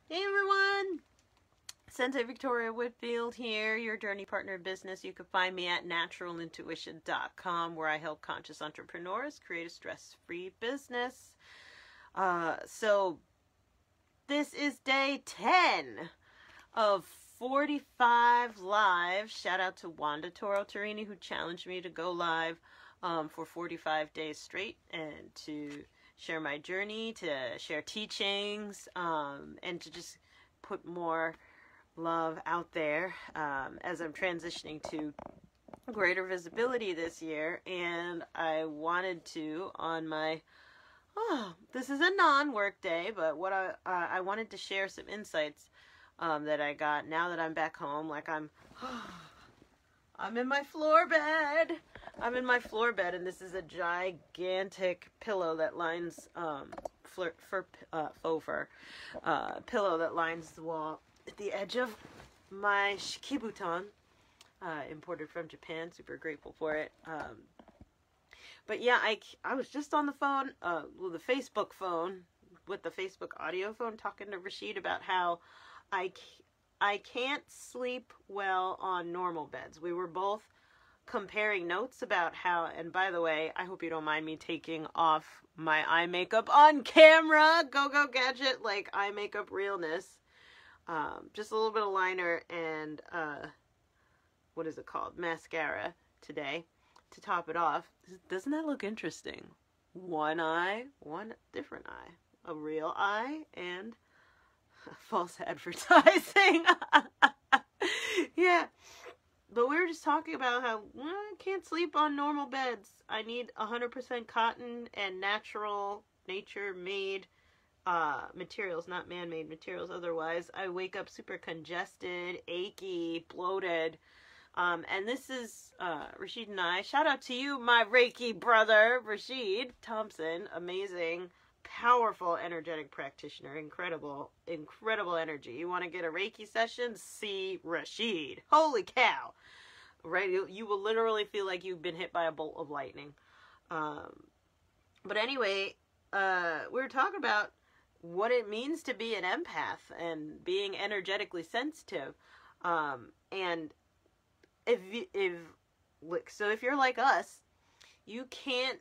Hey everyone! Sensei Victoria Whitfield here, your journey partner in business. You can find me at naturalintuition.com, where I help conscious entrepreneurs create a stress-free business. So this is day 10 of 45 live. Shout out to Wanda Toro Torini, who challenged me to go live for 45 days straight and to share my journey, to share teachings, and to just put more love out there as I'm transitioning to greater visibility this year. And I wanted to, on my, this is a non-work day, but what I wanted to share some insights that I got now that I'm back home. Like I'm in my floor bed. I'm in my floor bed, and this is a gigantic pillow that lines faux fur pillow that lines the wall at the edge of my Shikibuton, imported from Japan. Super grateful for it. But yeah, I was just on the phone, with the Facebook phone, with the Facebook audio phone, talking to Rashid about how I can't sleep well on normal beds. We were both comparing notes about how, and by the way, I hope you don't mind me taking off my eye makeup on camera. Go gadget, like eye makeup realness. Just a little bit of liner and, what is it called? Mascara today to top it off. Doesn't that look interesting? One eye, one different eye. A real eye and false advertising. Yeah. But we were just talking about how I can't sleep on normal beds. I need 100% cotton and natural, nature-made materials, not man-made materials. Otherwise, I wake up super congested, achy, bloated. And this is Rashid and I. Shout out to you, my Reiki brother, Rashid Thompson. Amazing, powerful, energetic practitioner. Incredible energy. You want to get a Reiki session? See Rashid. Holy cow. Right? You will literally feel like you've been hit by a bolt of lightning. But anyway, we were talking about what it means to be an empath and being energetically sensitive. And if you're like us, you can't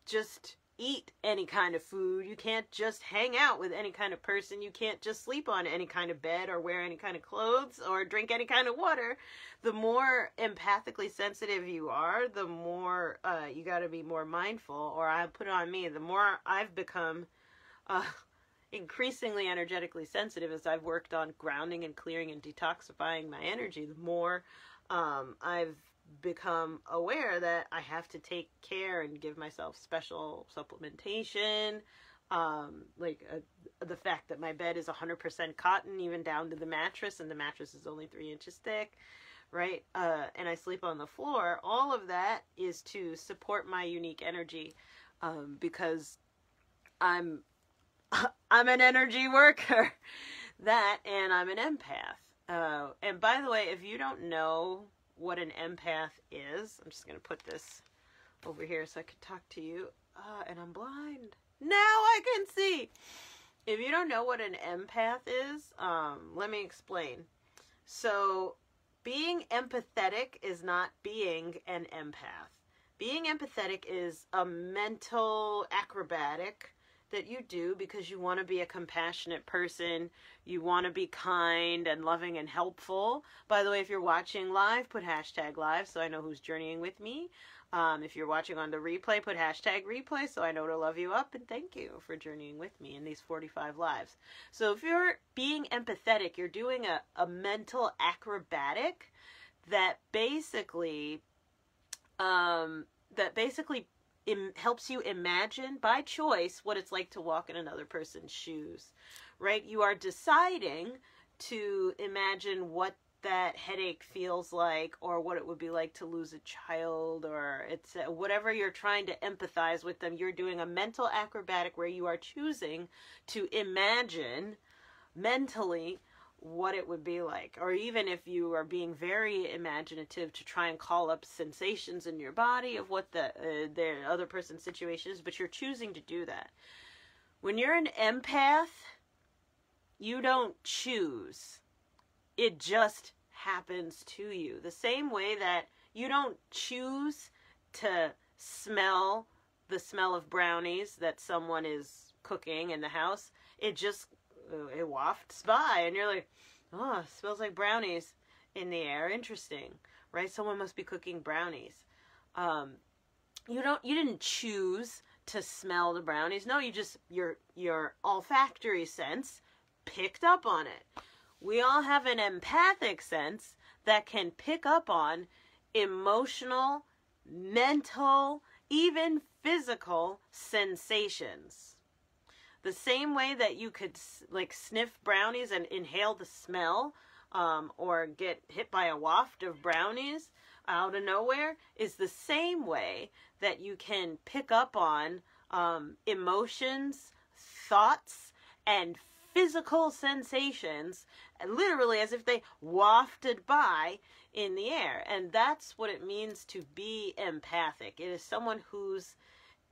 just eat any kind of food. You can't just hang out with any kind of person. You can't just sleep on any kind of bed or wear any kind of clothes or drink any kind of water. The more empathically sensitive you are, the more you got to be more mindful. Or I put it on me, the more I've become increasingly energetically sensitive as I've worked on grounding and clearing and detoxifying my energy, the more I've become aware that I have to take care and give myself special supplementation, the fact that my bed is 100% cotton, even down to the mattress, and the mattress is only 3 inches thick, right? And I sleep on the floor. All of that is to support my unique energy, because I'm an energy worker. That, and I'm an empath. And by the way, if you don't know what an empath is, I'm just going to put this over here so I can talk to you. And I'm blind. Now I can see. If you don't know what an empath is, let me explain. So, being empathetic is not being an empath. Being empathetic is a mental acrobatic that you do because you want to be a compassionate person. You want to be kind and loving and helpful. By the way, if you're watching live, put hashtag live so I know who's journeying with me. If you're watching on the replay, put hashtag replay so I know to love you up, and thank you for journeying with me in these 45 lives. So if you're being empathetic, you're doing a mental acrobatic that basically helps you imagine by choice what it's like to walk in another person's shoes, right? You are deciding to imagine what that headache feels like, or what it would be like to lose a child, or it's whatever you're trying to empathize with them. You're doing a mental acrobatic where you are choosing to imagine mentally what it would be like. Or even if you are being very imaginative to try and call up sensations in your body of what the other person's situation is, but you're choosing to do that. When you're an empath, You don't choose. It just happens to you. The same way that you don't choose to smell the smell of brownies that someone is cooking in the house. It wafts by and you're like, oh, it smells like brownies in the air. Interesting, right? Someone must be cooking brownies. You didn't choose to smell the brownies. No, your olfactory sense picked up on it. We all have an empathic sense that can pick up on emotional, mental, even physical sensations. The same way that you could like sniff brownies and inhale the smell, or get hit by a waft of brownies out of nowhere, is the same way that you can pick up on emotions, thoughts, and physical sensations, literally as if they wafted by in the air. And that's what it means to be empathic. It is someone whose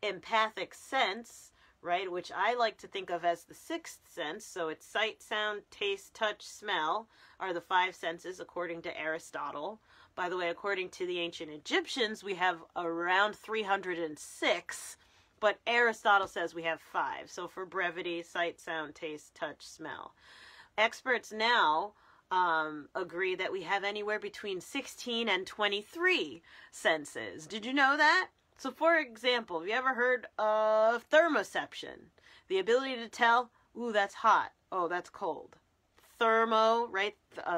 empathic sense, right, which I like to think of as the sixth sense, so it's sight, sound, taste, touch, smell, are the five senses according to Aristotle. By the way, according to the ancient Egyptians, we have around 306, but Aristotle says we have 5. So for brevity, sight, sound, taste, touch, smell. Experts now agree that we have anywhere between 16 and 23 senses. Did you know that? So for example, have you ever heard of thermoception? The ability to tell, ooh, that's hot. Oh, that's cold. Thermo, right?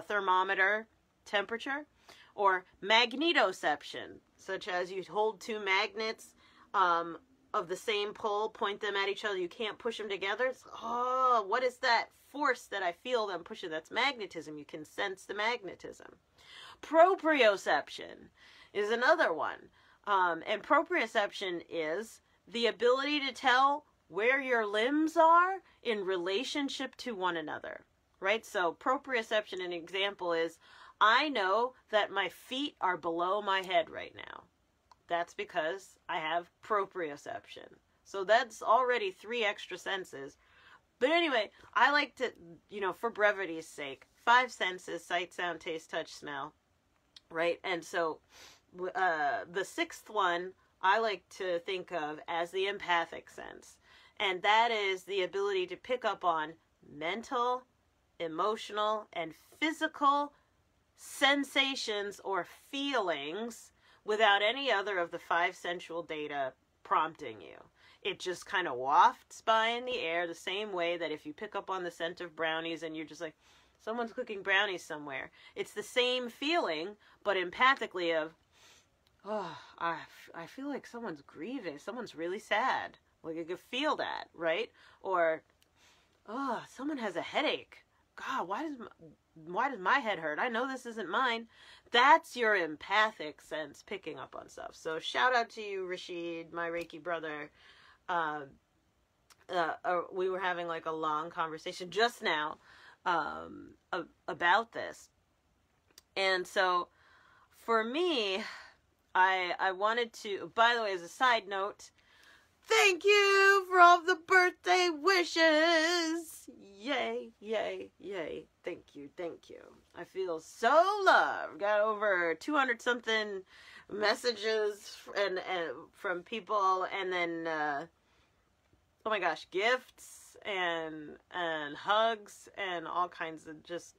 Thermometer, temperature. Or magnetoception, such as you hold two magnets of the same pole, point them at each other. You can't push them together. It's, oh, what is that force that I feel them pushing? That's magnetism. You can sense the magnetism. Proprioception is another one. And proprioception is the ability to tell where your limbs are in relationship to one another, right? So proprioception, an example is, I know that my feet are below my head right now. That's because I have proprioception. So that's already 3 extra senses. But anyway, I like to, for brevity's sake, 5 senses: sight, sound, taste, touch, smell, right? And so the 6th one I like to think of as the empathic sense. And that is the ability to pick up on mental, emotional, and physical sensations or feelings without any other of the 5 sensual data prompting you. It just kind of wafts by in the air, the same way that if you pick up on the scent of brownies and you're just like, someone's cooking brownies somewhere. It's the same feeling, but empathically of, oh, I feel like someone's grieving. Someone's really sad. Like you could feel that, right? Or, oh, someone has a headache. God, why does my head hurt? I know this isn't mine. That's your empathic sense picking up on stuff. So shout out to you, Rashid, my Reiki brother. We were having like a long conversation just now about this. And so for me, I wanted to, by the way, as a side note, thank you for all the birthday wishes. Yay, yay, yay. Thank you, thank you. I feel so loved. Got over 200 something messages and from people, and then oh my gosh, gifts and hugs and all kinds of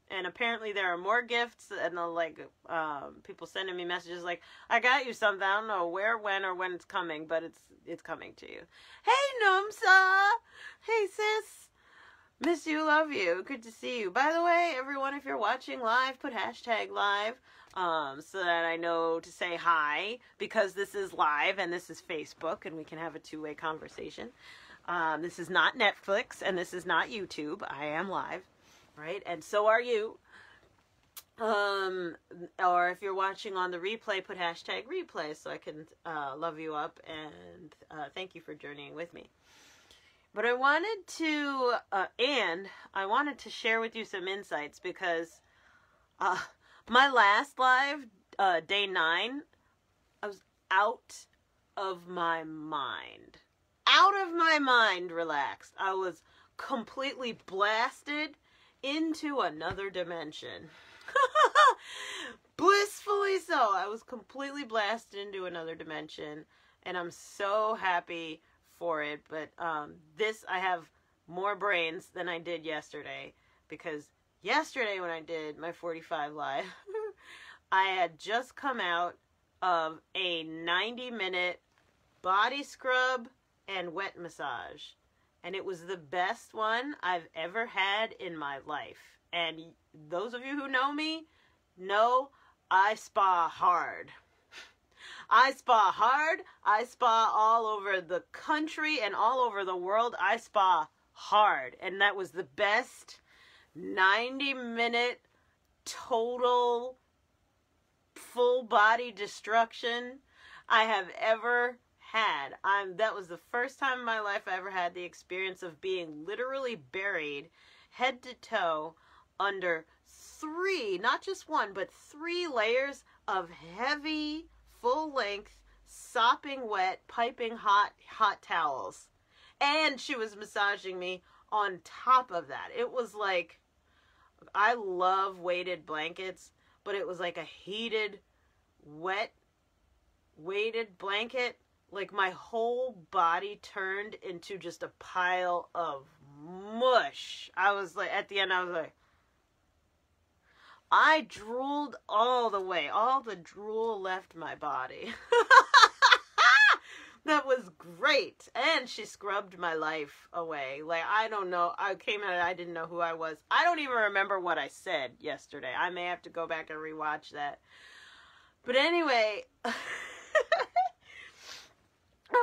and apparently there are more gifts, and people sending me messages like, I got you something, I don't know where, when, or when it's coming, but it's coming to you. Hey Numsa! Hey sis! Miss you, love you. Good to see you. By the way, everyone, if you're watching live, put #live so that I know to say hi, because this is live and this is Facebook and we can have a two-way conversation. This is not Netflix and this is not YouTube. I am live, right? And so are you. Or if you're watching on the replay, put #replay so I can love you up and thank you for journeying with me. But I wanted to share with you some insights, because my last live, day 9, I was out of my mind. Out of my mind, relaxed. I was completely blasted into another dimension. Blissfully so. I was completely blasted into another dimension, and I'm so happy for it. But I have more brains than I did yesterday, because yesterday when I did my 45 Live, I had just come out of a 90-minute body scrub and wet massage. And it was the best one I've ever had in my life. And those of you who know me know I spa hard. I spa hard. I spa all over the country and all over the world. I spa hard. And that was the best 90-minute total full body destruction I have ever had. That was the first time in my life I ever had the experience of being literally buried head to toe under 3, not just 1, but 3 layers of heavy, full-length, sopping wet, piping hot towels. And she was massaging me on top of that. It was like, I love weighted blankets, but it was like a heated, wet, weighted blanket. Like my whole body turned into just a pile of mush. I was like, at the end, I was like, I drooled all the way. All the drool left my body. That was great. And she scrubbed my life away. Like, I don't know. I came out, I didn't know who I was. I don't even remember what I said yesterday. I may have to go back and rewatch that. But anyway, I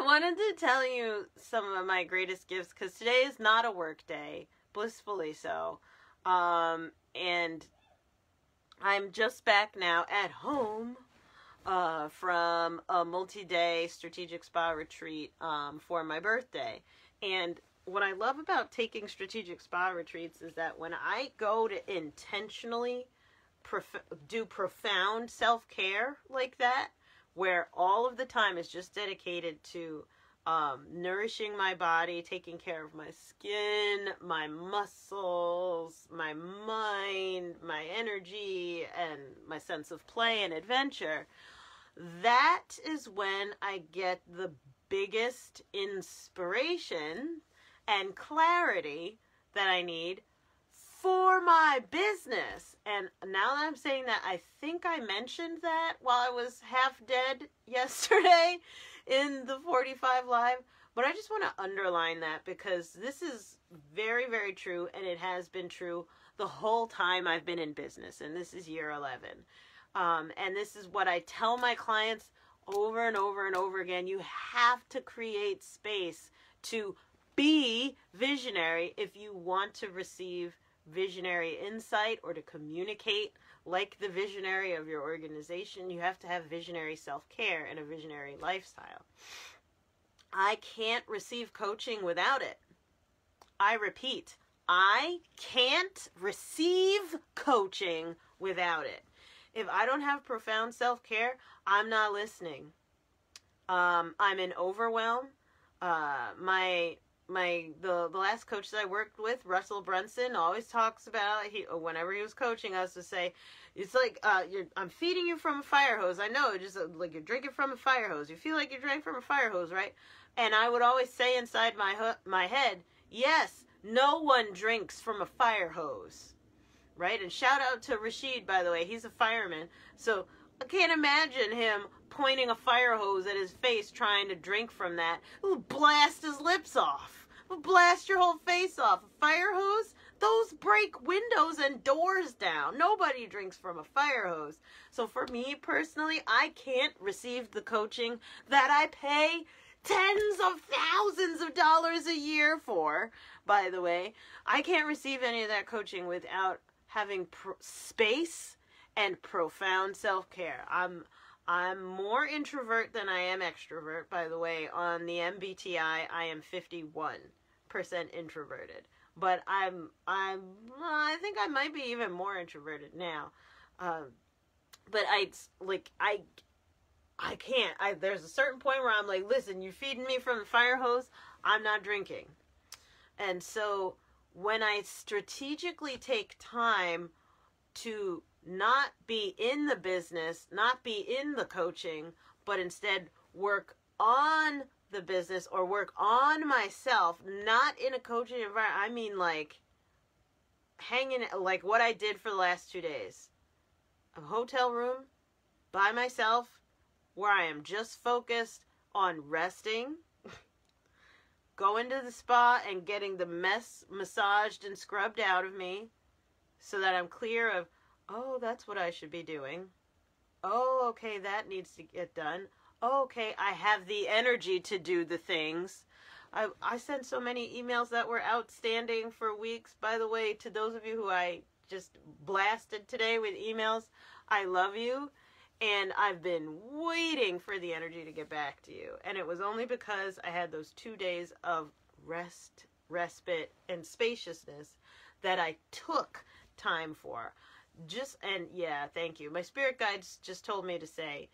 wanted to tell you some of my greatest gifts, because today is not a work day, blissfully so. And I'm just back now at home from a multi-day strategic spa retreat for my birthday. And what I love about taking strategic spa retreats is that when I go to intentionally do profound self-care like that, where all of the time is just dedicated to nourishing my body, taking care of my skin, my muscles, my mind, my energy, and my sense of play and adventure, that is when I get the biggest inspiration and clarity that I need for my business. And now that I'm saying that, I think I mentioned that while I was half dead yesterday in the 45 Live, but I just want to underline that because this is very, very true, and it has been true the whole time I've been in business, and this is year 11. And this is what I tell my clients over and over and over again. You have to create space to be visionary if you want to receive visionary insight or to communicate like the visionary of your organization. You have to have visionary self-care and a visionary lifestyle. I can't receive coaching without it. I repeat, I can't receive coaching without it. If I don't have profound self-care, I'm not listening. I'm in overwhelm. The last coach that I worked with, Russell Brunson, always talks about, whenever he was coaching us, to say, it's like, I'm feeding you from a fire hose. I know, just like you're drinking from a fire hose. You feel like you're drinking from a fire hose, right? And I would always say inside my head, yes, no one drinks from a fire hose, right? And shout out to Rashid, by the way. He's a fireman. So I can't imagine him pointing a fire hose at his face trying to drink from that. It will blast his lips off. It will blast your whole face off. A fire hose? Those break windows and doors down. Nobody drinks from a fire hose. So for me personally, I can't receive the coaching that I pay tens of thousands of dollars a year for, by the way. I can't receive any of that coaching without having space and profound self-care. I'm more introvert than I am extrovert, by the way. On the MBTI, I am 51% introverted. But I think I might be even more introverted now. But I can't. There's a certain point where I'm like, listen, you're feeding me from the fire hose. I'm not drinking. And so when I strategically take time to not be in the business, not be in the coaching, but instead work on the business or work on myself, not in a coaching environment. I mean, like hanging, like what I did for the last 2 days. A hotel room by myself where I am just focused on resting, going to the spa and getting the mess massaged and scrubbed out of me so that I'm clear of, oh, that's what I should be doing. Oh, okay, that needs to get done. Oh, okay, I have the energy to do the things. I sent so many emails that were outstanding for weeks. By the way, to those of you who I just blasted today with emails, I love you. And I've been waiting for the energy to get back to you. And it was only because I had those 2 days of rest, respite, and spaciousness that I took time for. And yeah, thank you. My spirit guides just told me to say,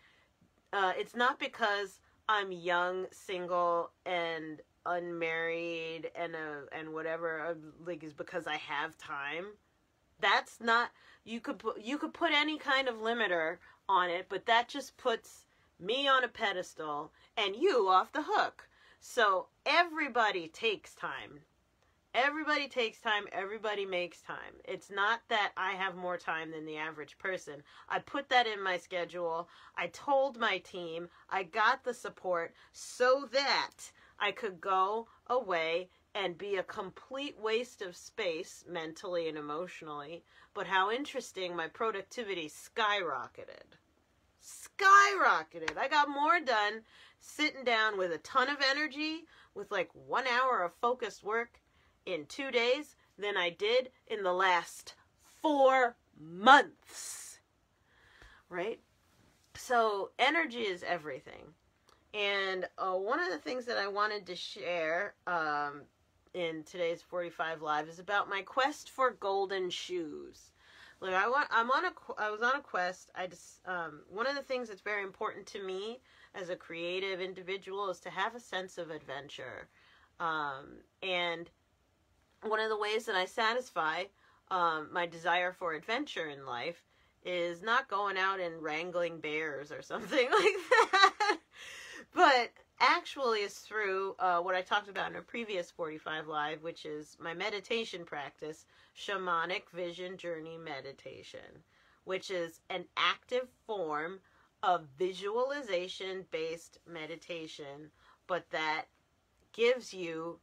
it's not because I'm young, single, and unmarried and whatever, like, is because I have time. That's not, you could put any kind of limiter on it, but that just puts me on a pedestal and you off the hook. So everybody takes time. Everybody takes time. Everybody makes time. It's not that I have more time than the average person. I put that in my schedule. I told my team. I got the support so that I could go away and be a complete waste of space mentally and emotionally. But how interesting, my productivity skyrocketed. Skyrocketed. I got more done sitting down with a ton of energy, with like 1 hour of focused work in 2 days than I did in the last 4 months. Right? So energy is everything. And one of the things that I wanted to share in today's 45 Live is about my quest for golden shoes. Like I was on a quest. One of the things that's very important to me as a creative individual is to have a sense of adventure. And one of the ways that I satisfy my desire for adventure in life is not going out and wrangling bears or something like that, but actually is through what I talked about in a previous 45 Live, which is my meditation practice, Shamanic Vision Journey Meditation, which is an active form of visualization-based meditation, but that gives you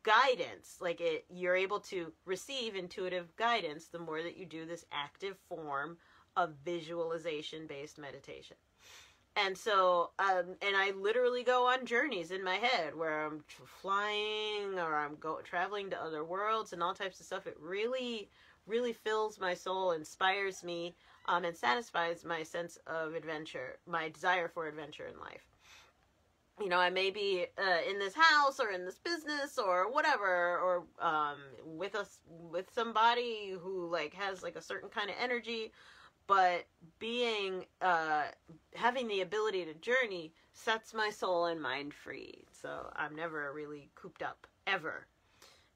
guidance. Like you're able to receive intuitive guidance the more that you do this active form of visualization-based meditation. And so, and I literally go on journeys in my head where I'm flying or I'm traveling to other worlds and all types of stuff. It really, really fills my soul, inspires me, and satisfies my sense of adventure, my desire for adventure in life. You know, I may be in this house or in this business or whatever, or with somebody who like has like a certain kind of energy. But having the ability to journey sets my soul and mind free. So I'm never really cooped up, ever.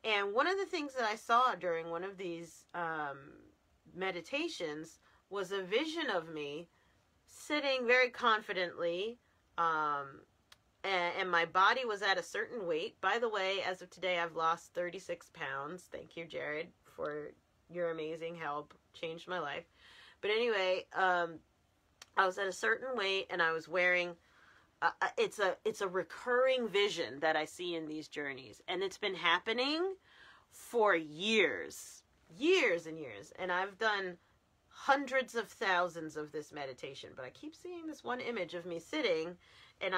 And one of the things that I saw during one of these meditations was a vision of me sitting very confidently, and my body was at a certain weight. By the way, as of today, I've lost 36 pounds. Thank you, Jared, for your amazing help. Changed my life. But anyway, I was at a certain weight and I was wearing, it's a recurring vision that I see in these journeys. And it's been happening for years and years. And I've done hundreds of thousands of this meditation, but I keep seeing this one image of me sitting and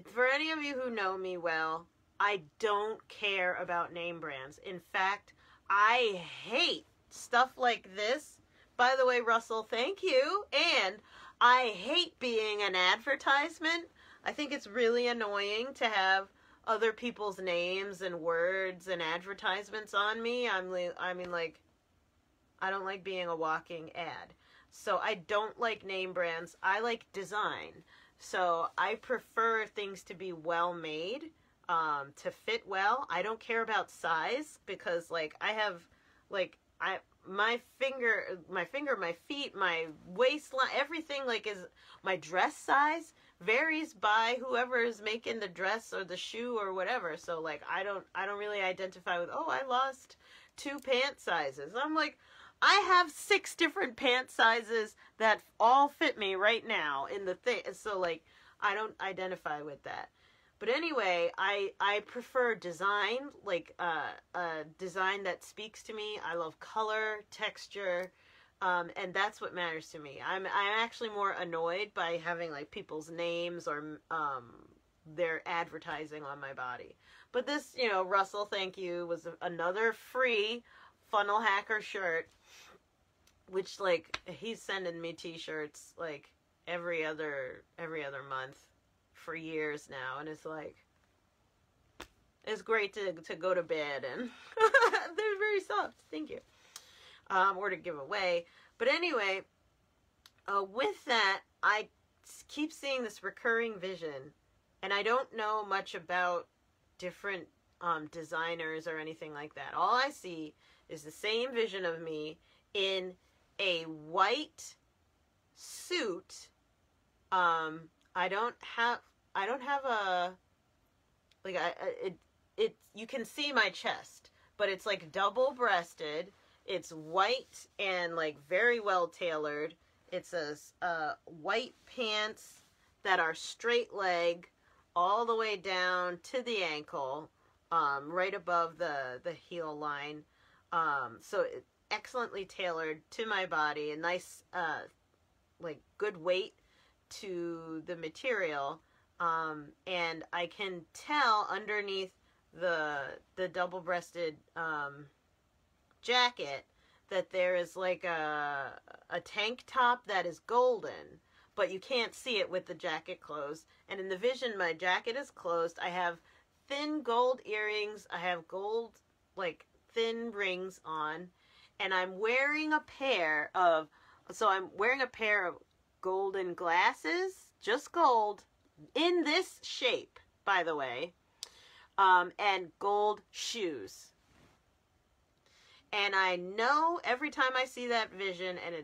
for any of you who know me well, I don't care about name brands. In fact, I hate stuff like this. By the way, Russell, thank you. And I hate being an advertisement. I think it's really annoying to have other people's names and words and advertisements on me. I mean, like, I don't like being a walking ad. So I don't like name brands. I like design. So I prefer things to be well made. to fit well. I don't care about size because like I have like my finger, my feet, my waistline, everything like is my dress size varies by whoever is making the dress or the shoe or whatever. So like I don't really identify with, oh, I lost 2 pant sizes. I'm like, I have 6 different pant sizes that all fit me right now in the thing. So like I don't identify with that. But anyway, I prefer design, like design that speaks to me. I love color, texture, and that's what matters to me. I'm actually more annoyed by having like people's names or their advertising on my body. But this, you know, Russell, thank you, was another free Funnel Hacker shirt, which like he's sending me t-shirts like every other month for years now, and it's like, it's great to go to bed and they're very soft, thank you, or to give away. But anyway, with that, I keep seeing this recurring vision, and I don't know much about different designers or anything like that. All I see is the same vision of me in a white suit. I don't have a, like, it you can see my chest, but it's like double breasted. It's white and like very well tailored. It's a white pants that are straight leg all the way down to the ankle, right above the heel line. So excellently tailored to my body, a nice, like good weight to the material, and I can tell underneath the double-breasted jacket that there is like a tank top that is golden, but you can't see it with the jacket closed. And in the vision, my jacket is closed. I have thin gold earrings. I have gold like thin rings on, and I'm wearing a pair of golden glasses, just gold, in this shape, by the way, and gold shoes. And I know every time I see that vision, and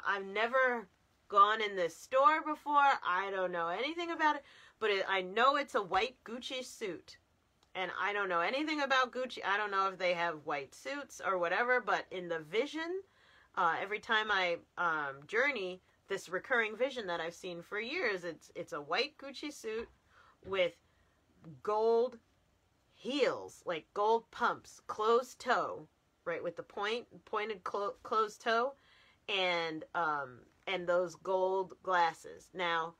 I've never gone in this store before, I don't know anything about it, but I know it's a white Gucci suit. And I don't know anything about Gucci. I don't know if they have white suits or whatever, but in the vision, every time I journey, this recurring vision that I've seen for years, it's a white Gucci suit with gold heels, like gold pumps, closed toe, right, with the pointed closed toe, and those gold glasses. Now,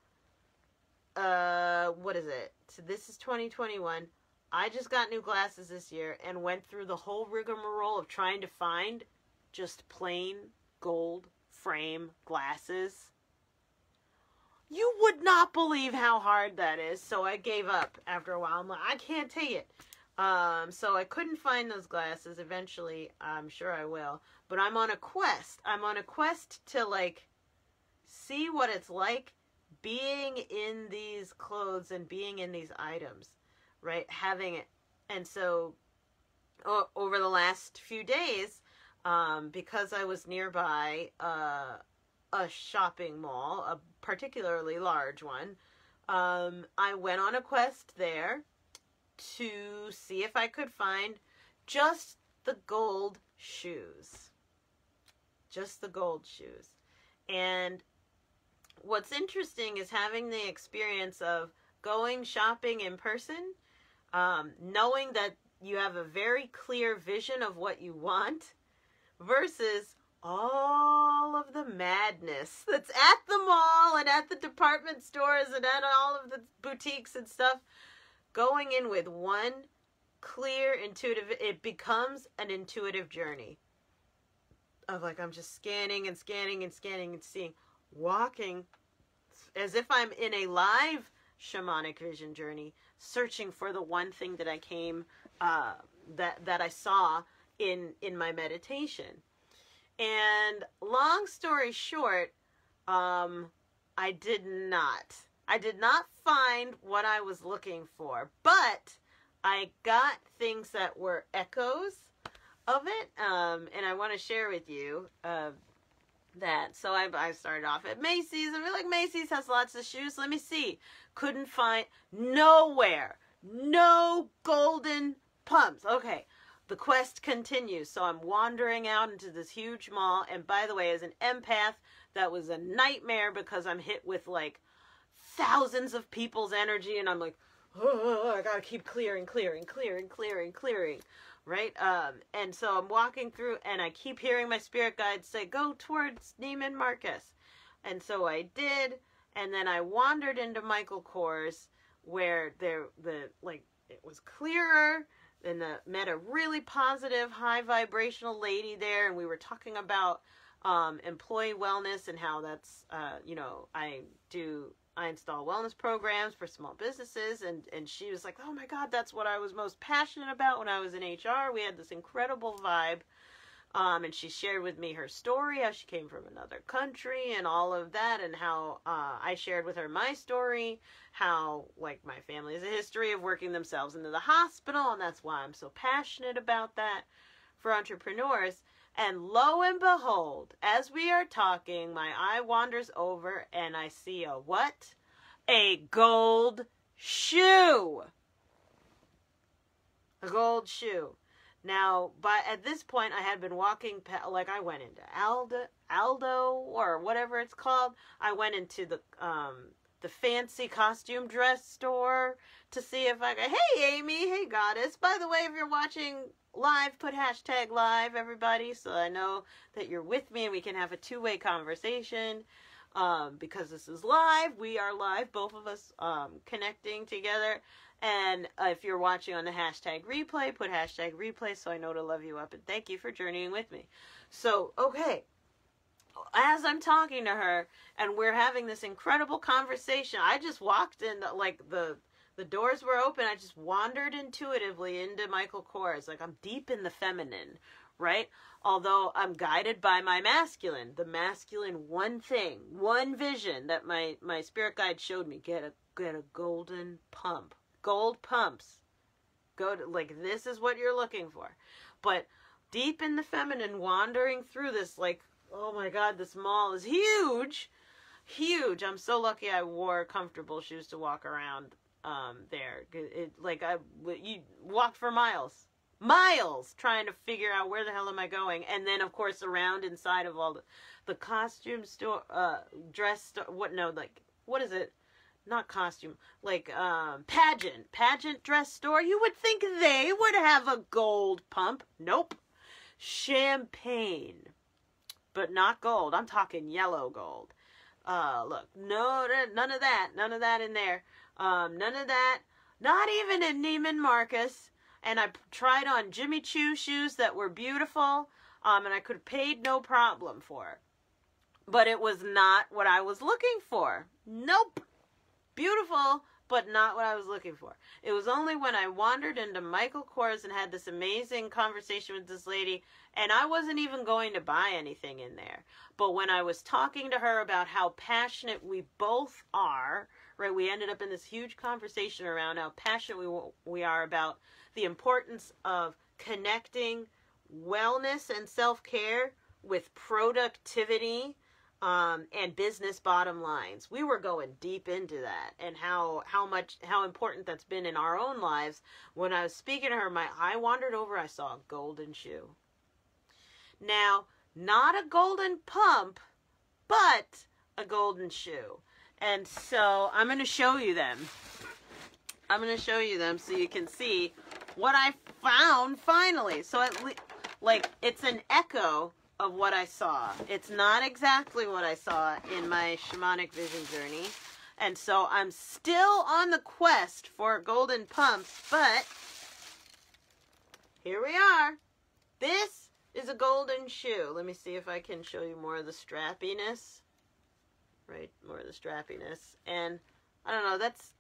what is it? So this is 2021. I just got new glasses this year and went through the whole rigmarole of trying to find just plain gold frame glasses. You would not believe how hard that is. So I gave up after a while. I'm like, I can't take it. So I couldn't find those glasses. Eventually, I'm sure I will. But I'm on a quest. I'm on a quest to like see what it's like being in these clothes and being in these items. Right, having it. And so over the last few days, because I was nearby a shopping mall, a particularly large one, I went on a quest there to see if I could find just the gold shoes. Just the gold shoes. And what's interesting is having the experience of going shopping in person, knowing that you have a very clear vision of what you want versus all of the madness that's at the mall and at the department stores and at all of the boutiques and stuff. Going in with one clear, intuitive, it becomes an intuitive journey of like, I'm just scanning and scanning and scanning and seeing, walking as if I'm in a live shamanic vision journey, searching for the one thing that I came, that I saw in my meditation. And long story short, I did not I did not find what I was looking for, but I got things that were echoes of it, and I want to share with you that. So I started off at Macy's. I feel like Macy's has lots of shoes. Let me see. Couldn't find nowhere. No golden pumps. Okay. The quest continues. So I'm wandering out into this huge mall. And by the way, as an empath, that was a nightmare because I'm hit with like thousands of people's energy. And I'm like, oh, I got to keep clearing. Right? And so I'm walking through and I keep hearing my spirit guides say, go towards Neiman Marcus. And so I did. And then I wandered into Michael Kors where it was clearer. And met a really positive, high vibrational lady there. And we were talking about employee wellness and how that's, I install wellness programs for small businesses, and she was like, oh my God, that's what I was most passionate about when I was in HR. We had this incredible vibe, and she shared with me her story, how she came from another country and all of that, and how I shared with her my story, how like my family has a history of working themselves into the hospital, and that's why I'm so passionate about that for entrepreneurs. And lo and behold, as we are talking, my eye wanders over and I see a what? A gold shoe. A gold shoe. Now, at this point, I had been walking, I went into Aldo or whatever it's called. I went into the fancy costume dress store to see if I could, hey Amy, hey Goddess. By the way, if you're watching live, put hashtag live, everybody, so I know that you're with me and we can have a two-way conversation. Because this is live, we are live, both of us connecting together. And if you're watching on the hashtag replay, put hashtag replay so I know to love you up and thank you for journeying with me. So, okay. As I'm talking to her and we're having this incredible conversation, I just walked in, the doors were open. I just wandered intuitively into Michael Kors. Like, I'm deep in the feminine, right? Although I'm guided by my masculine. The masculine, one thing, one vision that my spirit guide showed me. Get a golden pump. Gold pumps. This is what you're looking for. But deep in the feminine, wandering through this, oh my God, this mall is huge. Huge. I'm so lucky I wore comfortable shoes to walk around there. You walked for miles trying to figure out where the hell am I going. And then of course around inside of all the costume store, dress store, what is it? Not costume, pageant dress store. You would think they would have a gold pump. Nope. Champagne, but not gold. I'm talking yellow gold. Look, no, none of that in there. None of that, not even in Neiman Marcus. And I tried on Jimmy Choo shoes that were beautiful, and I could have paid no problem for. But it was not what I was looking for. Nope. Beautiful, but not what I was looking for. It was only when I wandered into Michael Kors and had this amazing conversation with this lady, and I wasn't even going to buy anything in there. But when I was talking to her about how passionate we both are, right, we ended up in this huge conversation around how passionate we are about the importance of connecting wellness and self-care with productivity and business bottom lines. We were going deep into that and how important that's been in our own lives. When I was speaking to her, my eye wandered over, I saw a golden shoe. Now, not a golden pump, but a golden shoe. And so I'm going to show you them. I'm going to show you them so you can see what I found finally. So it's an echo of what I saw. It's not exactly what I saw in my shamanic vision journey. And so I'm still on the quest for golden pumps, but here we are. This is a golden shoe. Let me see if I can show you more of the strappiness. Right, more of the strappiness. And I don't know, it's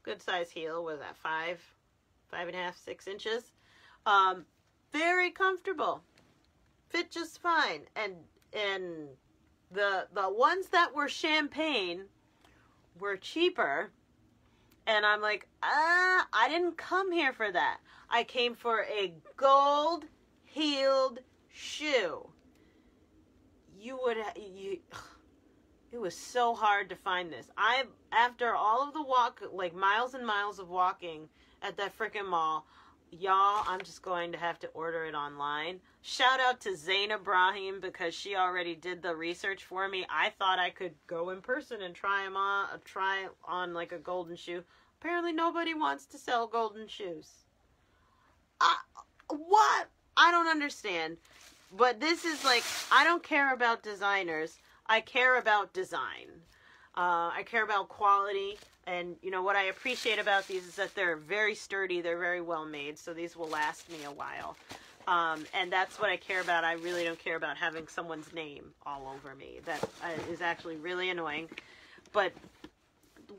a good size heel. What is that, 5.5, 6 inches? Very comfortable. Fit just fine. And the ones that were champagne were cheaper. And I'm like, I didn't come here for that. I came for a gold-heeled shoe. It was so hard to find this. After all of the walk, like miles and miles of walking at that frickin' mall, y'all, I'm just going to have to order it online. Shout out to Zaina Brahim, because she already did the research for me. I thought I could go in person and try on like a golden shoe. Apparently nobody wants to sell golden shoes. What? I don't understand. But this is like, I don't care about designers. I care about design. I care about quality. And, you know, what I appreciate about these is that they're very sturdy. They're very well made. So these will last me a while. And that's what I care about. I really don't care about having someone's name all over me. That is actually really annoying. But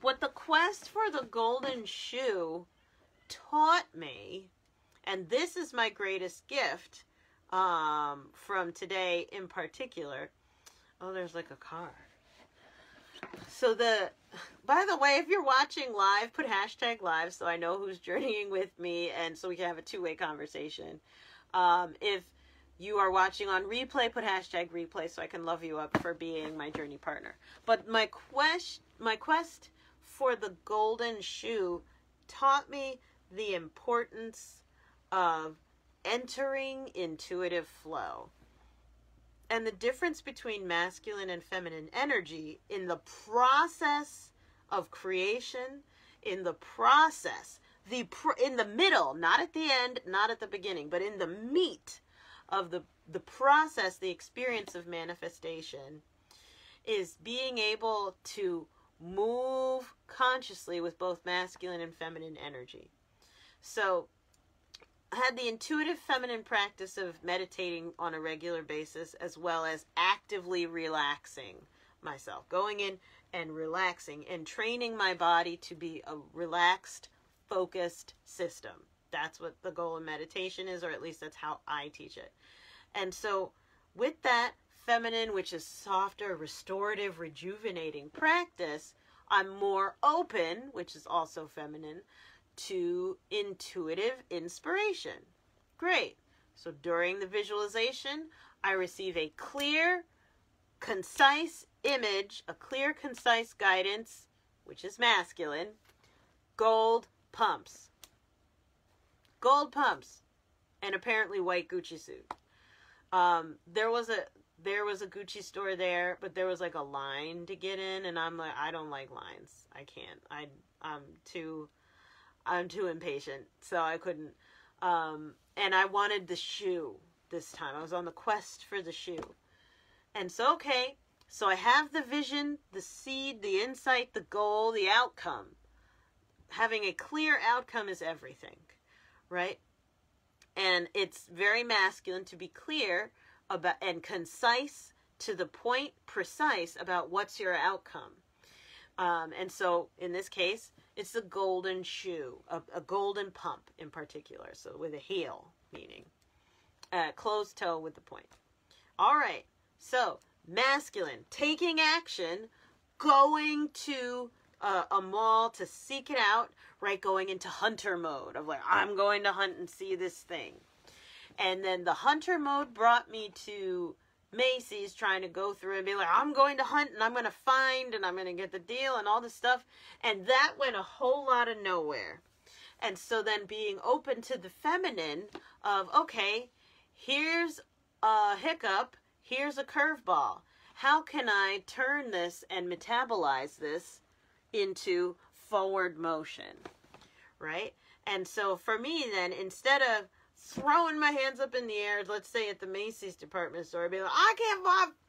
what the quest for the golden shoe taught me, and this is my greatest gift from today in particular. Oh, there's like a car. So by the way, if you're watching live, put hashtag live so I know who's journeying with me and so we can have a two-way conversation. If you are watching on replay, put hashtag replay so I can love you up for being my journey partner. But my quest for the golden shoe taught me the importance of entering intuitive flow. And the difference between masculine and feminine energy in the process of creation, in the process, in the middle, not at the end, not at the beginning, but in the meat of the process, the experience of manifestation, is being able to move consciously with both masculine and feminine energy. So I had the intuitive feminine practice of meditating on a regular basis, as well as actively relaxing myself, going in and relaxing and training my body to be a relaxed, focused system. That's what the goal of meditation is, or at least that's how I teach it. And so with that feminine, which is softer, restorative, rejuvenating practice, I'm more open, which is also feminine, to intuitive inspiration. Great. So during the visualization, I receive a clear, concise image, a clear, concise guidance, which is masculine. Gold pumps. Gold pumps. And apparently white Gucci suit. There was a Gucci store there, but there was like a line to get in, and I'm like, I don't like lines. I can't. I'm too impatient, so I couldn't. And I wanted the shoe this time. I was on the quest for the shoe. And so, okay, so I have the vision, the seed, the insight, the goal, the outcome. Having a clear outcome is everything, right? And it's very masculine to be clear about and concise, to the point, precise about what's your outcome. And so in this case, it's the golden shoe, a golden pump in particular. So with a heel, meaning closed toe with the point. All right. So masculine, taking action, going to a mall to seek it out, right? Going into hunter mode of like, I'm going to hunt and see this thing. And then the hunter mode brought me to Macy's, trying to go through and be like, I'm going to hunt and I'm going to find and I'm going to get the deal and all this stuff. And that went a whole lot of nowhere. And so then being open to the feminine of, okay, here's a hiccup, here's a curveball. How can I turn this and metabolize this into forward motion, right? And so for me then, instead of throwing my hands up in the air, let's say at the Macy's department store, be like, I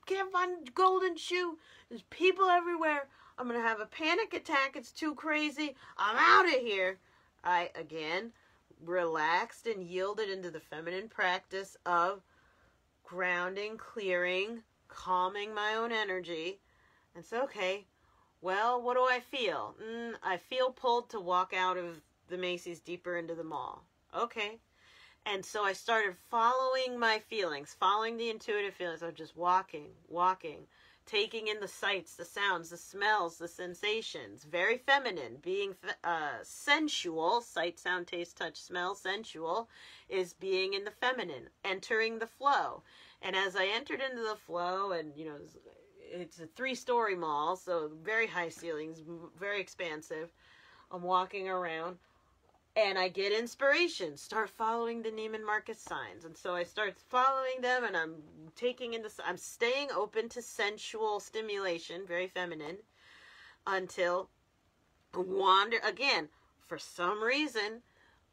can't find golden shoe. There's people everywhere. I'm going to have a panic attack. It's too crazy. I'm out of here. I, again, relaxed and yielded into the feminine practice of grounding, clearing, calming my own energy. And so, okay, well, what do I feel? I feel pulled to walk out of the Macy's deeper into the mall. Okay. And so I started following my feelings, following the intuitive feelings of just walking, taking in the sights, the sounds, the smells, the sensations. Very feminine, being sensual. Sight, sound, taste, touch, smell. Sensual is being in the feminine, entering the flow. And as I entered into the flow, and you know, it's a 3-story mall, so very high ceilings, very expansive. I'm walking around, and I get inspiration. Start following the Neiman Marcus signs. And so I start following them, and I'm I'm staying open to sensual stimulation, very feminine, until again, for some reason,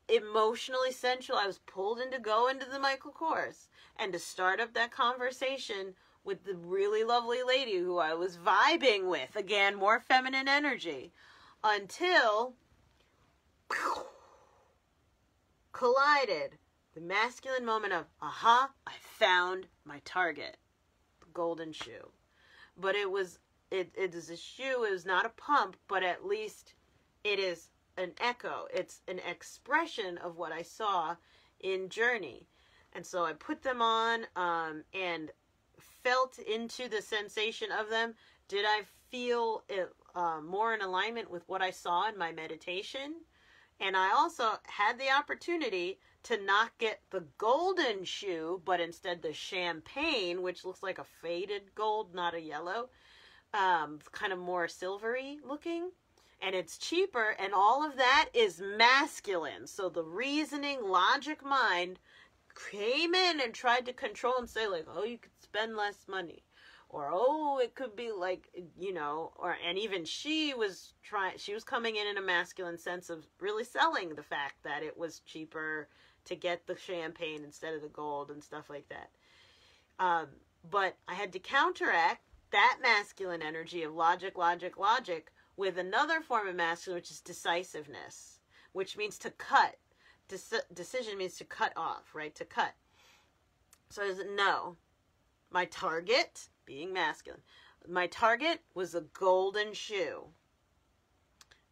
emotionally sensual. I was pulled in to go into the Michael Kors and to start up that conversation with the really lovely lady who I was vibing with. Again, more feminine energy. Until collided. The masculine moment of, aha, I found my target. The golden shoe. But it is a shoe. It was not a pump, but at least it is an echo. It's an expression of what I saw in Journey. And so I put them on and felt into the sensation of them. Did I feel it, more in alignment with what I saw in my meditation? And I also had the opportunity to not get the golden shoe, but instead the champagne, which looks like a faded gold, not a yellow, kind of more silvery looking. And it's cheaper, and all of that is masculine. So the reasoning, logic mind came in and tried to control and say, like, oh, you could spend less money. Or, oh, it could be like, you know, and even she was coming in a masculine sense of really selling the fact that it was cheaper to get the champagne instead of the gold and stuff like that. But I had to counteract that masculine energy of logic with another form of masculine, which is decisiveness, which means to cut. Decision means to cut off, right? To cut. So no. My target, being masculine, my target was a golden shoe.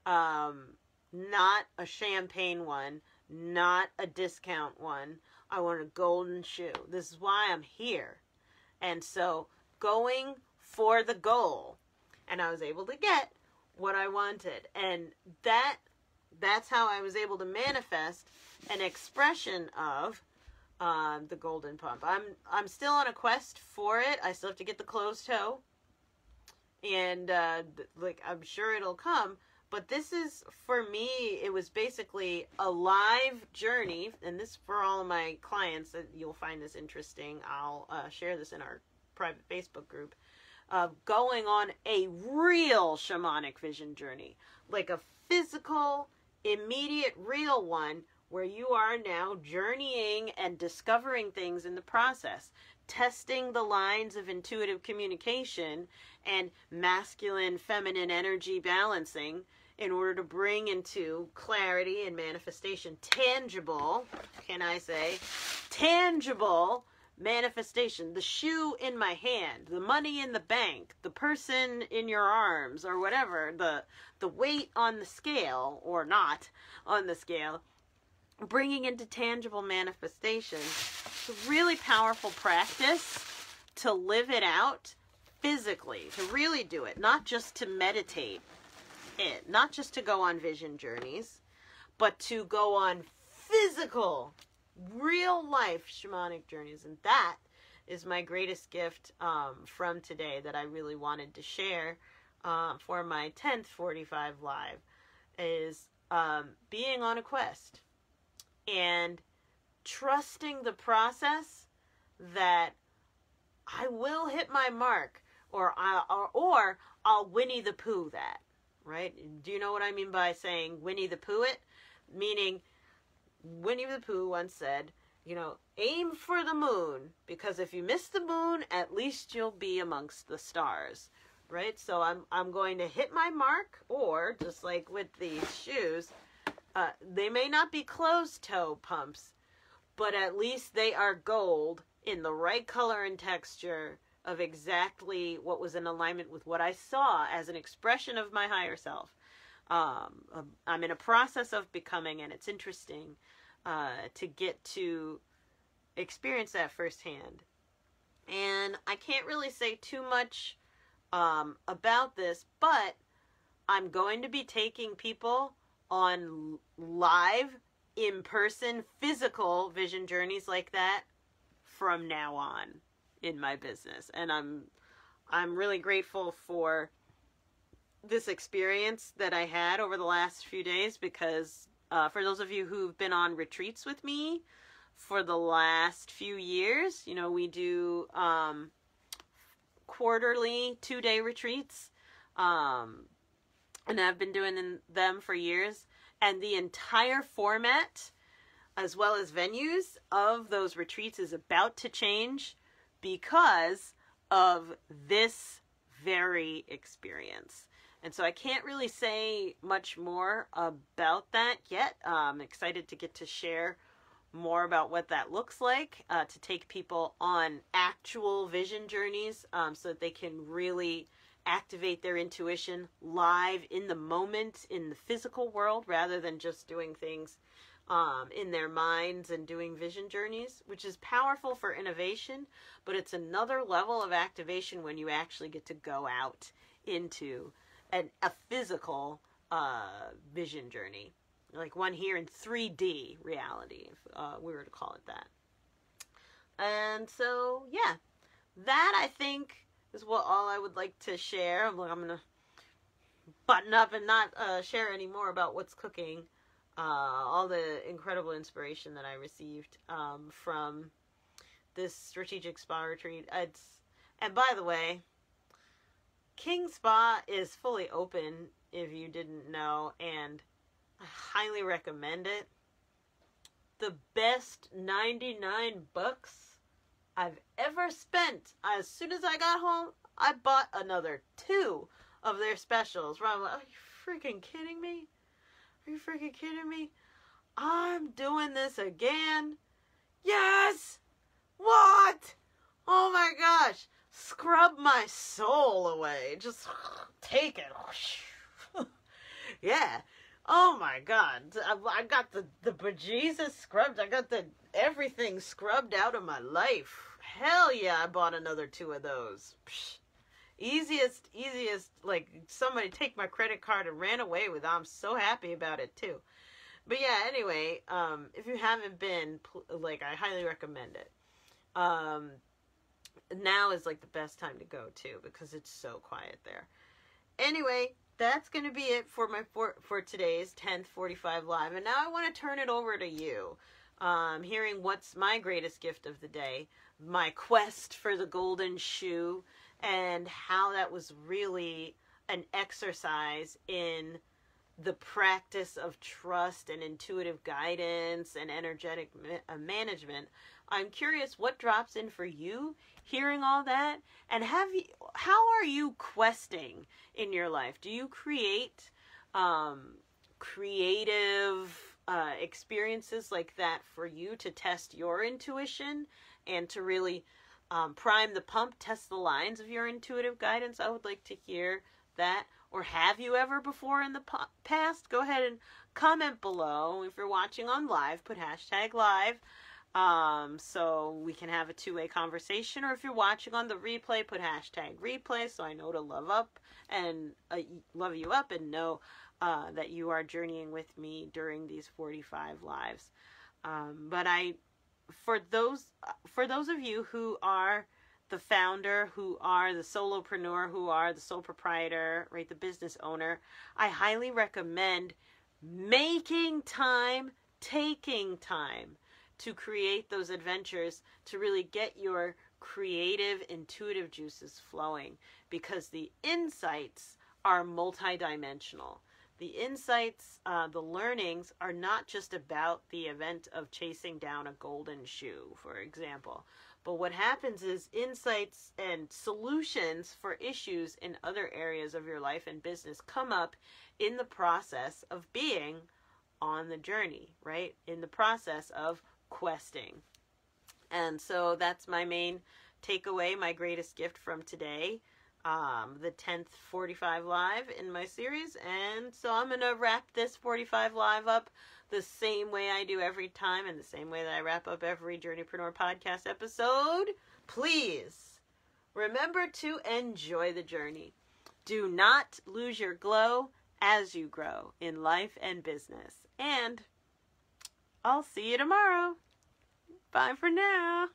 Not a champagne one, not a discount one. I want a golden shoe. This is why I'm here. And so going for the goal. And I was able to get what I wanted. And that's how I was able to manifest an expression of the golden pump. I'm still on a quest for it. I still have to get the closed toe, and like I'm sure it'll come. But this is, for me, it was basically a live journey, and this for all of my clients. You'll find this interesting. I'll share this in our private Facebook group. Going on a real shamanic vision journey, like a physical, immediate, real one, where you are now journeying and discovering things in the process, testing the lines of intuitive communication and masculine, feminine energy balancing in order to bring into clarity and manifestation, tangible, can I say, tangible manifestation, the shoe in my hand, the money in the bank, the person in your arms, or whatever, the weight on the scale, or not on the scale, bringing into tangible manifestation. It's a really powerful practice to live it out physically, to really do it, not just to meditate it, not just to go on vision journeys, but to go on physical, real life shamanic journeys. And that is my greatest gift from today that I really wanted to share for my 10th 45 Live, is being on a quest and trusting the process that I will hit my mark, or I'll Winnie the Pooh that, right? Do you know what I mean by saying Winnie the Pooh it? Meaning, Winnie the Pooh once said, you know, aim for the moon, because if you miss the moon, at least you'll be amongst the stars, right? So I'm going to hit my mark, or just like with these shoes, they may not be closed toe pumps, but at least they are gold in the right color and texture of exactly what was in alignment with what I saw as an expression of my higher self. I'm in a process of becoming, and it's interesting to get to experience that firsthand. And I can't really say too much about this, but I'm going to be taking people on live, in-person, physical vision journeys like that from now on in my business. And I'm really grateful for this experience that I had over the last few days, because for those of you who've been on retreats with me for the last few years, you know, we do quarterly 2-day retreats, and I've been doing them for years, and the entire format as well as venues of those retreats is about to change because of this very experience. And so I can't really say much more about that yet. I'm excited to get to share more about what that looks like, to take people on actual vision journeys, so that they can really activate their intuition live in the moment in the physical world, rather than just doing things in their minds and doing vision journeys, which is powerful for innovation, but it's another level of activation when you actually get to go out into a physical vision journey, like one here in 3D reality, if we were to call it that. And so, yeah, that I think is what all I would like to share. I'm going to button up and not share any more about what's cooking. All the incredible inspiration that I received from this strategic spa retreat. And by the way, King Spa is fully open, if you didn't know, and I highly recommend it. The best 99 bucks I've ever spent. As soon as I got home, I bought another 2 of their specials. I'm like, are you freaking kidding me? Are you freaking kidding me? I'm doing this again. Yes! What? Oh my gosh. Scrub my soul away. Just take it. Yeah. Oh my God. I got the bejesus scrubbed. I got everything scrubbed out of my life. Hell yeah, I bought another 2 of those. Psh. Easiest, like somebody take my credit card and ran away with it. I'm so happy about it too. But yeah, anyway, if you haven't been, like, I highly recommend it. Now is like the best time to go too, because it's so quiet there. Anyway, that's going to be it for my for today's 1045 live. And now I want to turn it over to you. Hearing what's my greatest gift of the day, my quest for the golden shoe, and how that was really an exercise in the practice of trust and intuitive guidance and energetic management. I'm curious what drops in for you hearing all that, and how are you questing in your life? Do you create creative experiences like that for you to test your intuition and to really prime the pump, test the lines of your intuitive guidance? I would like to hear that. Or have you ever before in the past? Go ahead and comment below. If you're watching on live, put #live so we can have a two-way conversation. Or if you're watching on the replay, put #replay so I know to love you up and know that you are journeying with me during these 45 lives. But for those of you who are the founder, who are the solopreneur, who are the sole proprietor, right, the business owner, I highly recommend making time, taking time to create those adventures, to really get your creative, intuitive juices flowing, because the insights are multidimensional. The insights, the learnings are not just about the event of chasing down a golden shoe, for example. But what happens is insights and solutions for issues in other areas of your life and business come up in the process of being on the journey, right? In the process of questing. And so that's my main takeaway, my greatest gift from today, the 10th 45 live in my series. And so I'm going to wrap this 45 live up the same way I do every time, and the same way that I wrap up every Journeypreneur podcast episode. Please Remember to enjoy the journey. Do not lose your glow as you grow in life and business. And I'll see you tomorrow. Bye for now.